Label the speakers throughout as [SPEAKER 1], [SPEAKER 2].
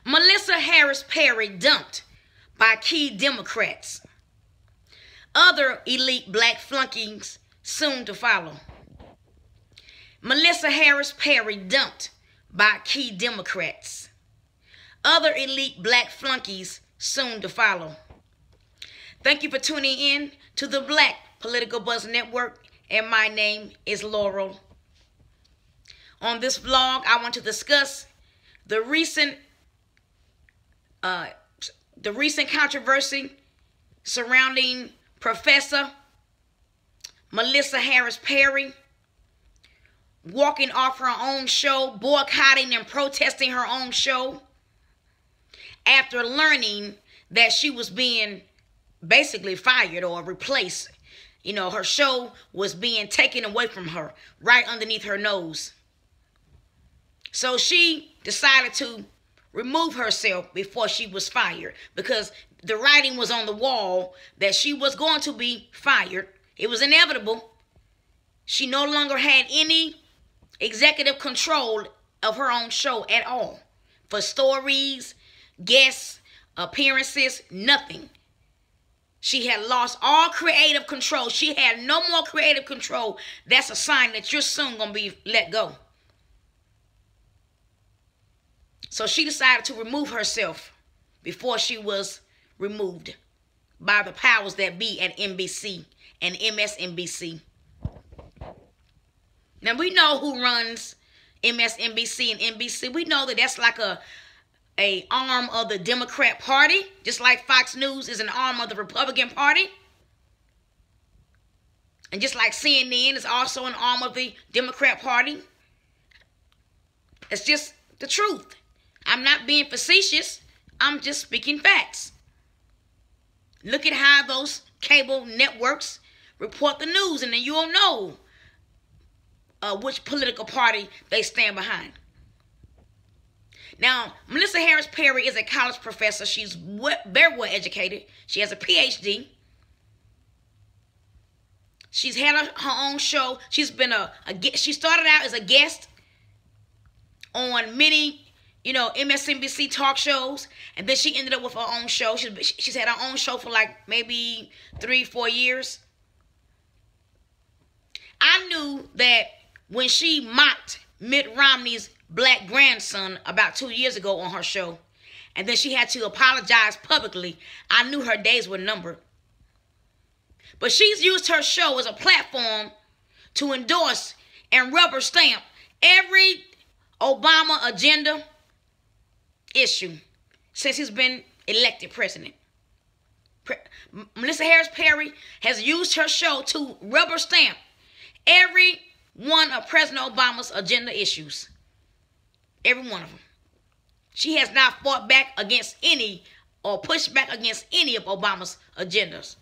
[SPEAKER 1] Melissa Harris Perry dumped by key Democrats. Other elite black flunkies soon to follow. Melissa Harris Perry dumped by key Democrats. Other elite black flunkies soon to follow. Thank you for tuning in to the Black Political Buzz Network, and my name is Laurel. On this vlog, I want to discuss the recent controversy surrounding Professor Melissa Harris Perry walking off her own show, boycotting and protesting her own show after learning that she was being basically fired or replaced. You know, her show was being taken away from her right underneath her nose. So she decided to remove herself before she was fired because the writing was on the wall that she was going to be fired. It was inevitable. She no longer had any executive control of her own show at all. For stories, guests, appearances, nothing. She had lost all creative control. She had no more creative control. That's a sign that you're soon going to be let go. So she decided to remove herself before she was removed by the powers that be at NBC and MSNBC. Now, we know who runs MSNBC and NBC. We know that that's like a arm of the Democrat Party, just like Fox News is an arm of the Republican Party. And just like CNN is also an arm of the Democrat Party. It's just the truth. I'm not being facetious. I'm just speaking facts. Look at how those cable networks report the news, and then you'll know which political party they stand behind. Now, Melissa Harris Perry is a college professor. She's very well educated. She has a PhD. She's had her own show. She's been she started out as a guest on many, MSNBC talk shows, and then she ended up with her own show. She's had her own show for like maybe 3-4 years. I knew that when she mocked Mitt Romney's black grandson about 2 years ago on her show, and then she had to apologize publicly, I knew her days were numbered. But she's used her show as a platform to endorse and rubber stamp every Obama agenda issue since he's been elected president. Melissa Harris Perry has used her show to rubber stamp every one of President Obama's agenda issues. Every one of them. She has not fought back against any or pushed back against any of Obama's agendas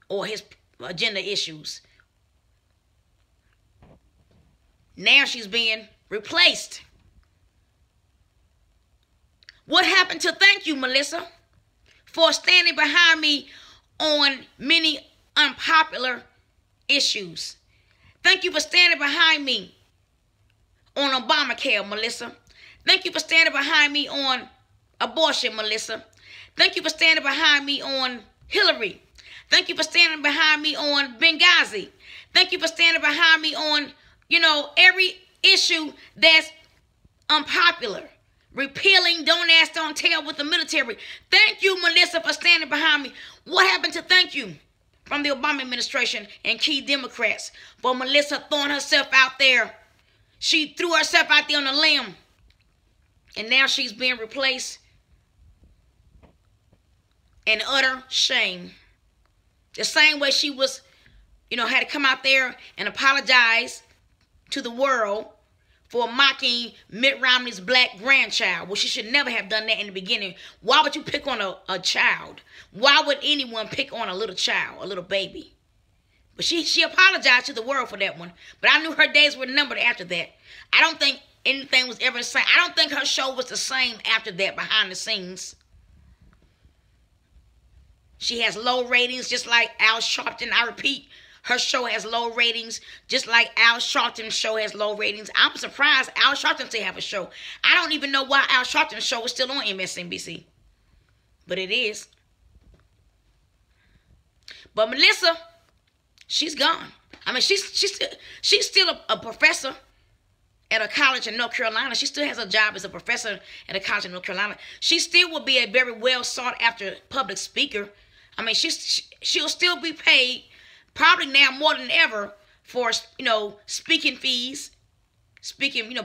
[SPEAKER 1] or his agenda issues. Now she's being replaced. What happened to thank you, Melissa, for standing behind me on many unpopular issues? Thank you for standing behind me on Obamacare, Melissa. Thank you for standing behind me on abortion, Melissa. Thank you for standing behind me on Hillary. Thank you for standing behind me on Benghazi. Thank you for standing behind me on, every issue that's unpopular. Repealing Don't Ask, Don't Tell with the military. Thank you, Melissa, for standing behind me. What happened to thank you from the Obama administration and key Democrats for Melissa throwing herself out there? She threw herself out there on a limb, and now she's being replaced in utter shame. The same way she was, had to come out there and apologize to the world for mocking Mitt Romney's black grandchild. Well, she should never have done that in the beginning. Why would you pick on a child? Why would anyone pick on a little child, a little baby? But she apologized to the world for that one. But I knew her days were numbered after that. I don't think anything was ever the same. I don't think her show was the same after that behind the scenes. She has low ratings just like Al Sharpton. I repeat, her show has low ratings, just like Al Sharpton's show has low ratings. I'm surprised Al Sharpton still have a show. I don't even know why Al Sharpton's show is still on MSNBC. But it is. But Melissa, she's gone. I mean, she's still a professor at a college in North Carolina. She still has a job as a professor at a college in North Carolina. She still will be a very well sought after public speaker. I mean, she'll still be paid probably now more than ever for, speaking fees,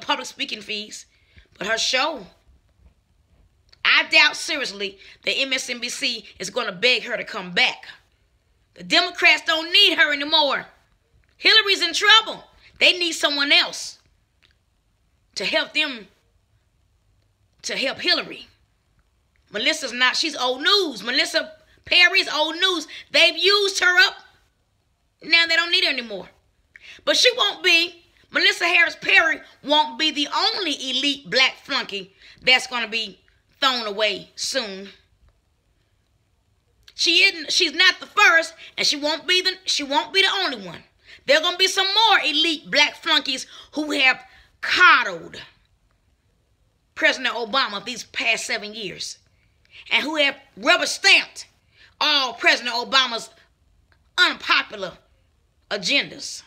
[SPEAKER 1] public speaking fees. But her show, I doubt seriously that MSNBC is going to beg her to come back. The Democrats don't need her anymore. Hillary's in trouble. They need someone else to help them, to help Hillary. Melissa's not, she's old news. Melissa Perry's old news. They've used her up. Now they don't need her anymore. But she won't be, Melissa Harris Perry won't be the only elite black flunky that's going to be thrown away soon. She's not the first, and she won't be the only one. There are going to be some more elite black flunkies who have coddled President Obama these past 7 years, and who have rubber stamped all President Obama's unpopular agendas.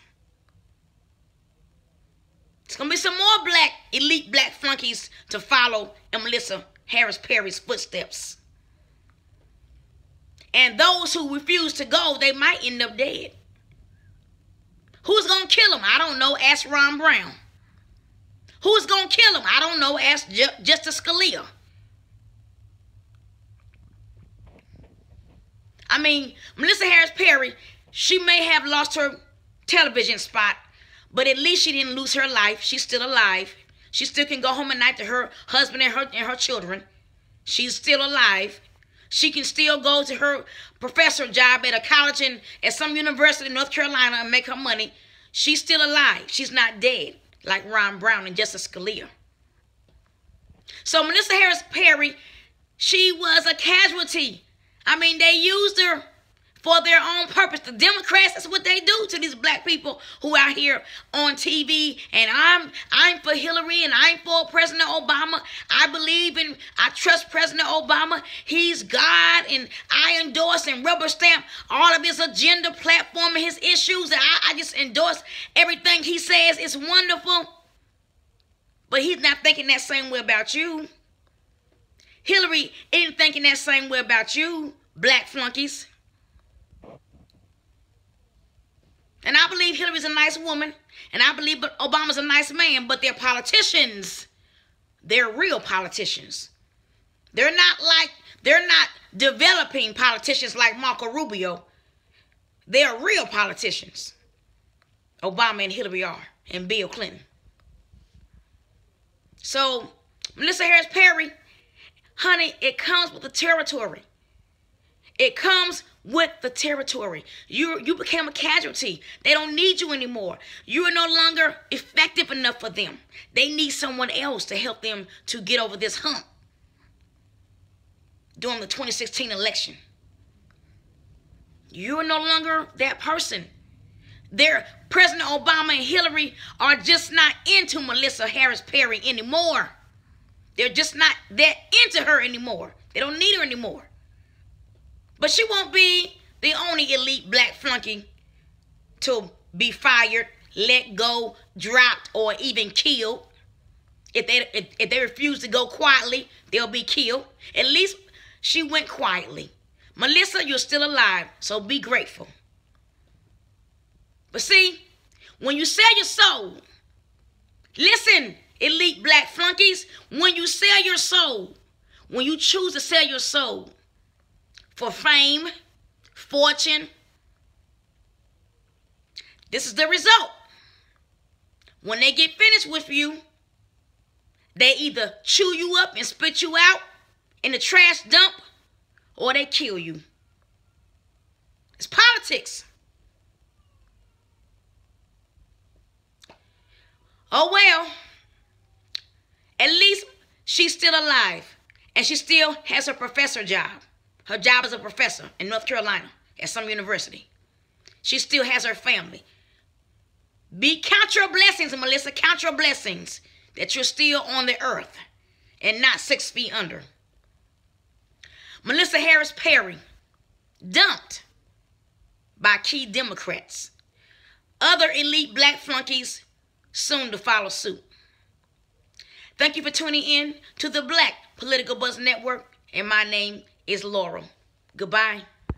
[SPEAKER 1] It's going to be some more elite black flunkies to follow in Melissa Harris Perry's footsteps. And those who refuse to go, they might end up dead. Who's going to kill them? I don't know. Ask Ron Brown. Who's going to kill them? I don't know. Ask Justice Scalia. I mean, Melissa Harris Perry, she may have lost her television spot, but at least she didn't lose her life. She's still alive. She still can go home at night to her husband and her children. She's still alive. She can still go to her professor job at a college at some university in North Carolina and make her money. She's still alive. She's not dead like Ron Brown and Justice Scalia. So Melissa Harris Perry, she was a casualty. I mean, they used her for their own purpose. The Democrats, that's what they do to these black people who are here on TV. And I'm for Hillary and I'm for President Obama. I trust President Obama. He's God, and I endorse and rubber stamp all of his agenda, platform, and his issues. And I just endorse everything he says. It's wonderful. But he's not thinking that same way about you. Hillary isn't thinking that same way about you, black flunkies. And I believe Hillary's a nice woman, and I believe Obama's a nice man, but they're politicians. They're real politicians. They're not developing politicians like Marco Rubio. They're real politicians. Obama and Hillary are, and Bill Clinton. So, Melissa Harris Perry, honey, it comes with the territory. It comes with the territory. You became a casualty. They don't need you anymore. You are no longer effective enough for them. They need someone else to help them to get over this hump during the 2016 election. You are no longer that person. President Obama and Hillary are just not into Melissa Harris Perry anymore. They're just not that into her anymore. They don't need her anymore. But she won't be the only elite black flunky to be fired, let go, dropped, or even killed. If they refuse to go quietly, they'll be killed. At least she went quietly. Melissa, you're still alive, so be grateful. But see, when you sell your soul, listen, elite black flunkies, when you sell your soul, when you choose to sell your soul for fame, fortune, this is the result. When they get finished with you, they either chew you up and spit you out in the trash dump, or they kill you. It's politics. Oh well, at least she's still alive, and she still has her professor job. Her job as a professor in North Carolina at some university. She still has her family. Count your blessings, Melissa. Count your blessings that you're still on the earth and not 6 feet under. Melissa Harris Perry, dumped by key Democrats. Other elite black flunkies soon to follow suit. Thank you for tuning in to the Black Political Buzz Network, and my name is Laurel. Goodbye.